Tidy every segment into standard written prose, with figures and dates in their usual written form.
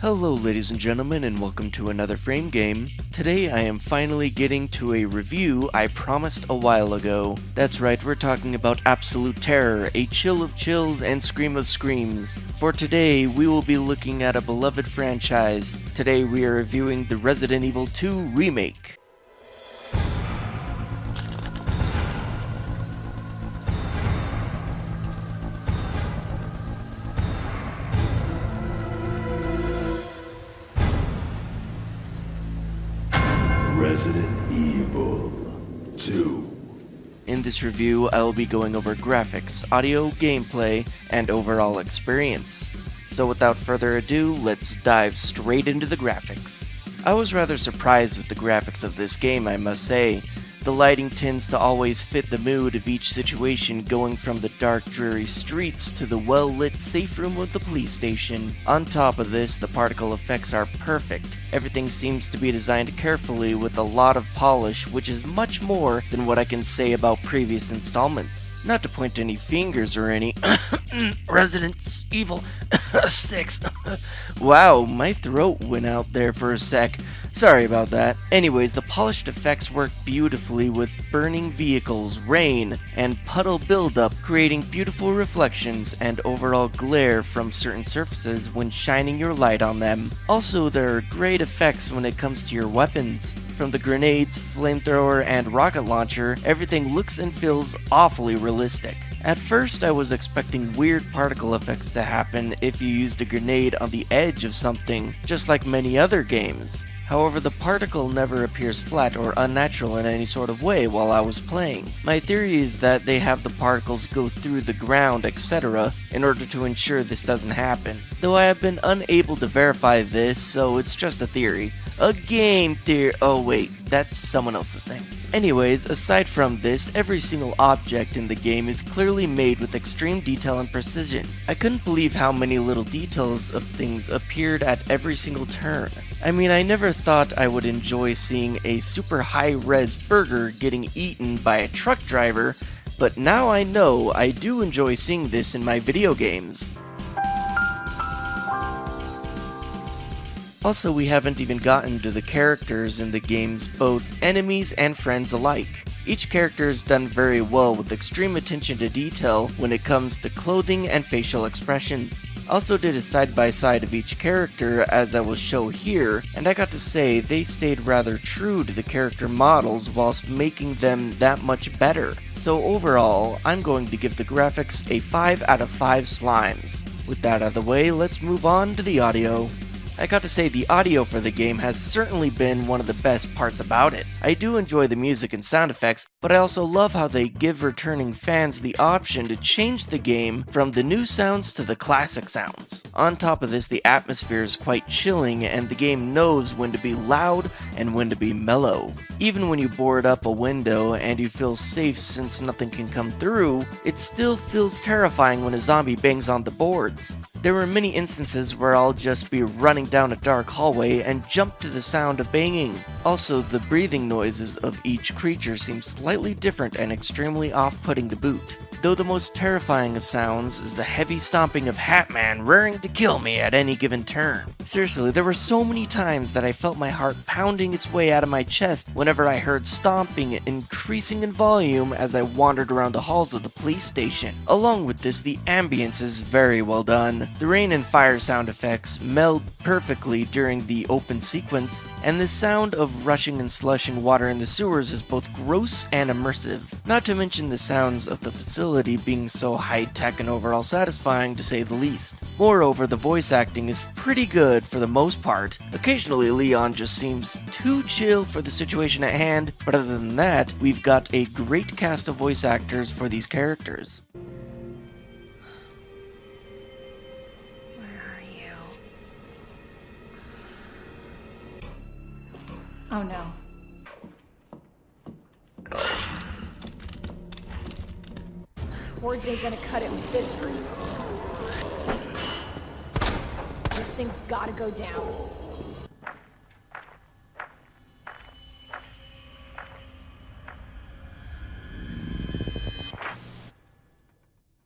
Hello ladies and gentlemen, and welcome to another FrameGame. Today I am finally getting to a review I promised a while ago. That's right, we're talking about Absolute Terror, a chill of chills and scream of screams. For today, we will be looking at a beloved franchise. Today we are reviewing the Resident Evil 2 Remake. Resident Evil 2. In this review, I will be going over graphics, audio, gameplay, and overall experience. So without further ado, let's dive straight into the graphics. I was rather surprised with the graphics of this game, I must say. The lighting tends to always fit the mood of each situation, going from the dark, dreary streets to the well-lit safe room of the police station. On top of this, the particle effects are perfect. Everything seems to be designed carefully with a lot of polish, which is much more than what I can say about previous installments. Not to point any fingers or any Resident Evil 6. Wow, my throat went out there for a sec. Sorry about that. Anyways, the polished effects work beautifully with burning vehicles, rain, and puddle buildup, creating beautiful reflections and overall glare from certain surfaces when shining your light on them. Also, there are great effects when it comes to your weapons. From the grenades, flamethrower, and rocket launcher, everything looks and feels awfully realistic. At first, I was expecting weird particle effects to happen if you used a grenade on the edge of something, just like many other games. However, the particle never appears flat or unnatural in any sort of way while I was playing. My theory is that they have the particles go through the ground, etc., in order to ensure this doesn't happen. Though I have been unable to verify this, so it's just a theory. A game theory. Oh wait, that's someone else's thing. Anyways, aside from this, every single object in the game is clearly made with extreme detail and precision. I couldn't believe how many little details of things appeared at every single turn. I mean, I never thought I would enjoy seeing a super high-res burger getting eaten by a truck driver, but now I know I do enjoy seeing this in my video games. Also, we haven't even gotten to the characters in the games, both enemies and friends alike. Each character is done very well with extreme attention to detail when it comes to clothing and facial expressions. Also did a side-by-side of each character as I will show here, and I got to say they stayed rather true to the character models whilst making them that much better. So overall, I'm going to give the graphics a 5 out of 5 slimes. With that out of the way, let's move on to the audio. I got to say the audio for the game has certainly been one of the best parts about it. I do enjoy the music and sound effects, but I also love how they give returning fans the option to change the game from the new sounds to the classic sounds. On top of this, the atmosphere is quite chilling and the game knows when to be loud and when to be mellow. Even when you board up a window and you feel safe since nothing can come through, it still feels terrifying when a zombie bangs on the boards. There were many instances where I'll just be running down a dark hallway and jump to the sound of banging. Also, the breathing noises of each creature seem slightly different and extremely off-putting to boot. Though the most terrifying of sounds is the heavy stomping of Hatman raring to kill me at any given turn. Seriously, there were so many times that I felt my heart pounding its way out of my chest whenever I heard stomping increasing in volume as I wandered around the halls of the police station. Along with this, the ambience is very well done. The rain and fire sound effects meld perfectly during the open sequence, and the sound of rushing and slushing water in the sewers is both gross and immersive. Not to mention the sounds of the facility being so high-tech and overall satisfying to say the least. Moreover, the voice acting is pretty good for the most part. Occasionally Leon just seems too chill for the situation at hand, but other than that, we've got a great cast of voice actors for these characters. Where are you? Oh no. Words ain't gonna cut it with this group. This thing's gotta go down.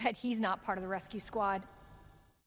Bet he's not part of the rescue squad.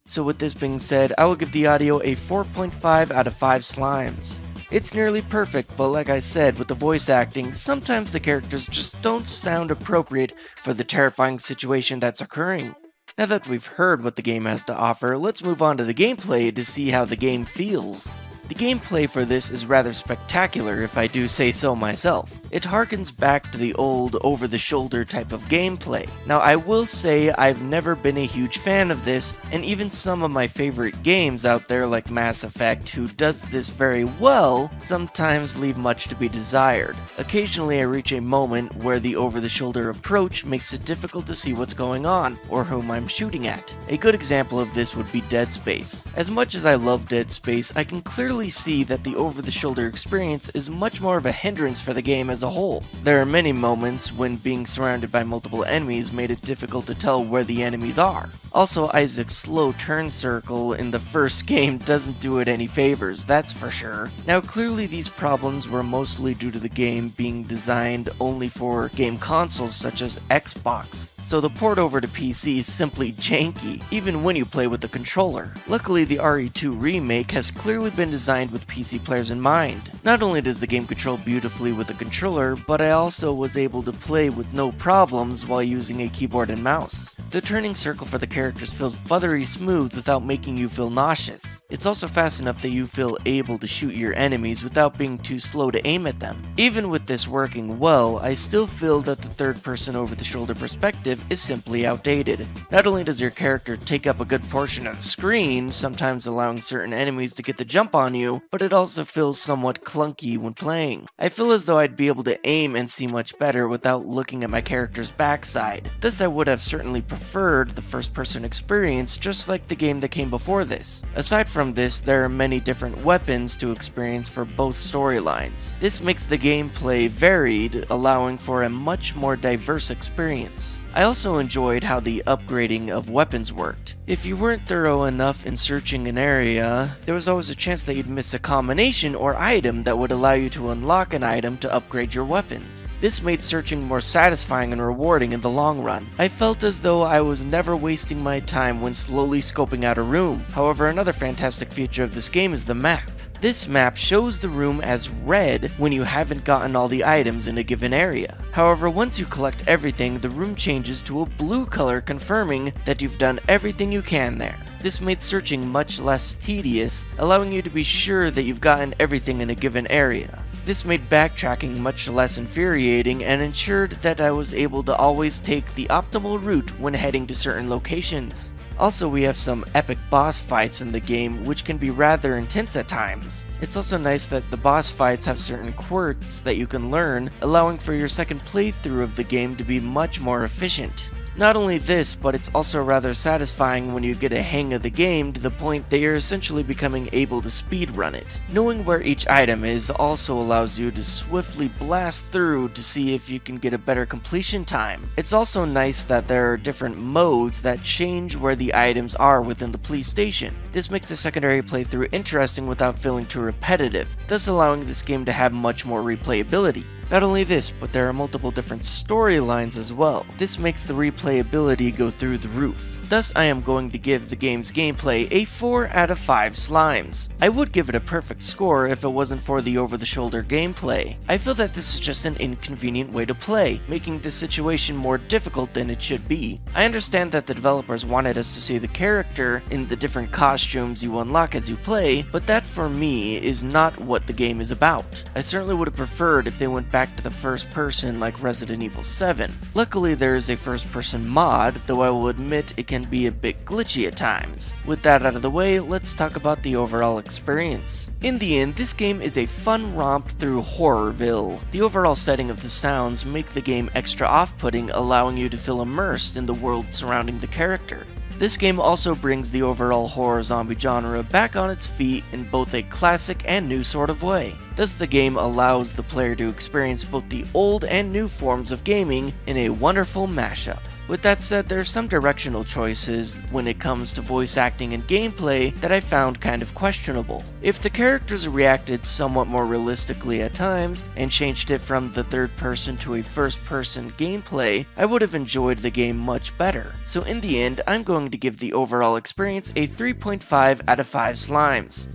So with this being said, I will give the audio a 4.5 out of 5 slimes. It's nearly perfect, but like I said, with the voice acting, sometimes the characters just don't sound appropriate for the terrifying situation that's occurring. Now that we've heard what the game has to offer, let's move on to the gameplay to see how the game feels. The gameplay for this is rather spectacular if I do say so myself. It harkens back to the old over-the-shoulder type of gameplay. Now I will say I've never been a huge fan of this, and even some of my favorite games out there like Mass Effect, who does this very well, sometimes leave much to be desired. Occasionally I reach a moment where the over-the-shoulder approach makes it difficult to see what's going on, or whom I'm shooting at. A good example of this would be Dead Space. As much as I love Dead Space, I can clearly see that the over-the-shoulder experience is much more of a hindrance for the game as a whole. There are many moments when being surrounded by multiple enemies made it difficult to tell where the enemies are. Also, Isaac's slow turn circle in the first game doesn't do it any favors, that's for sure. Now clearly these problems were mostly due to the game being designed only for game consoles such as Xbox, so the port over to PC is simply janky, even when you play with the controller. Luckily the RE2 Remake has clearly been designed with PC players in mind. Not only does the game control beautifully with a controller, but I also was able to play with no problems while using a keyboard and mouse. The turning circle for the characters feels buttery smooth without making you feel nauseous. It's also fast enough that you feel able to shoot your enemies without being too slow to aim at them. Even with this working well, I still feel that the third person over the shoulder perspective is simply outdated. Not only does your character take up a good portion of the screen, sometimes allowing certain enemies to get the jump on you, but it also feels somewhat clunky when playing. I feel as though I'd be able to aim and see much better without looking at my character's backside. Thus I would have certainly preferred the first person experience, just like the game that came before this. Aside from this, there are many different weapons to experience for both storylines. This makes the gameplay varied, allowing for a much more diverse experience. I also enjoyed how the upgrading of weapons worked. If you weren't thorough enough in searching an area, there was always a chance that you'd miss a combination or item that would allow you to unlock an item to upgrade your weapons. This made searching more satisfying and rewarding in the long run. I felt as though I was never wasting my time when slowly scoping out a room. However, another fantastic feature of this game is the map. This map shows the room as red when you haven't gotten all the items in a given area. However, once you collect everything, the room changes to a blue color, confirming that you've done everything you can there. This made searching much less tedious, allowing you to be sure that you've gotten everything in a given area. This made backtracking much less infuriating and ensured that I was able to always take the optimal route when heading to certain locations. Also, we have some epic boss fights in the game, which can be rather intense at times. It's also nice that the boss fights have certain quirks that you can learn, allowing for your second playthrough of the game to be much more efficient. Not only this, but it's also rather satisfying when you get a hang of the game to the point that you're essentially becoming able to speedrun it. Knowing where each item is also allows you to swiftly blast through to see if you can get a better completion time. It's also nice that there are different modes that change where the items are within the police station. This makes the secondary playthrough interesting without feeling too repetitive, thus allowing this game to have much more replayability. Not only this, but there are multiple different storylines as well. This makes the replayability go through the roof. Thus, I am going to give the game's gameplay a 4 out of 5 slimes. I would give it a perfect score if it wasn't for the over-the-shoulder gameplay. I feel that this is just an inconvenient way to play, making the situation more difficult than it should be. I understand that the developers wanted us to see the character in the different costumes you unlock as you play, but that for me is not what the game is about. I certainly would have preferred if they went back to the first person like Resident Evil 7. Luckily there is a first person mod, though I will admit it can be a bit glitchy at times. With that out of the way, let's talk about the overall experience. In the end, this game is a fun romp through Horrorville. The overall setting of the sounds make the game extra off-putting, allowing you to feel immersed in the world surrounding the character. This game also brings the overall horror zombie genre back on its feet in both a classic and new sort of way. Thus the game allows the player to experience both the old and new forms of gaming in a wonderful mashup. With that said, there are some directional choices when it comes to voice acting and gameplay that I found kind of questionable. If the characters reacted somewhat more realistically at times and changed it from the third person to a first person gameplay, I would have enjoyed the game much better. So in the end, I'm going to give the overall experience a 3.5 out of 5 slimes.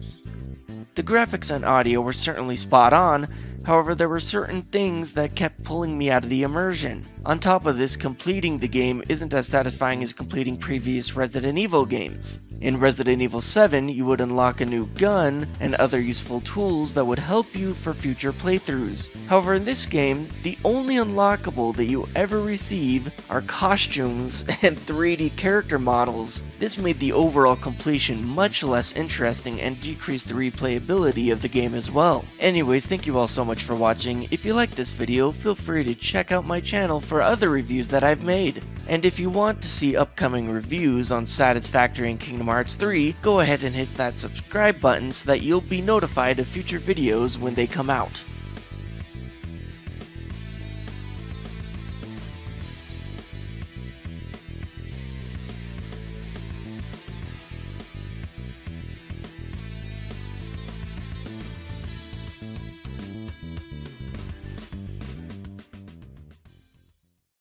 The graphics and audio were certainly spot on, however there were certain things that kept pulling me out of the immersion. On top of this, completing the game isn't as satisfying as completing previous Resident Evil games. In Resident Evil 7, you would unlock a new gun and other useful tools that would help you for future playthroughs. However, in this game, the only unlockable that you ever receive are costumes and 3D character models. This made the overall completion much less interesting and decreased the replayability of the game as well. Anyways, thank you all so much for watching. If you liked this video, feel free to check out my channel for other reviews that I've made. And if you want to see upcoming reviews on Satisfactory and Kingdom Hearts 3, go ahead and hit that subscribe button so that you'll be notified of future videos when they come out.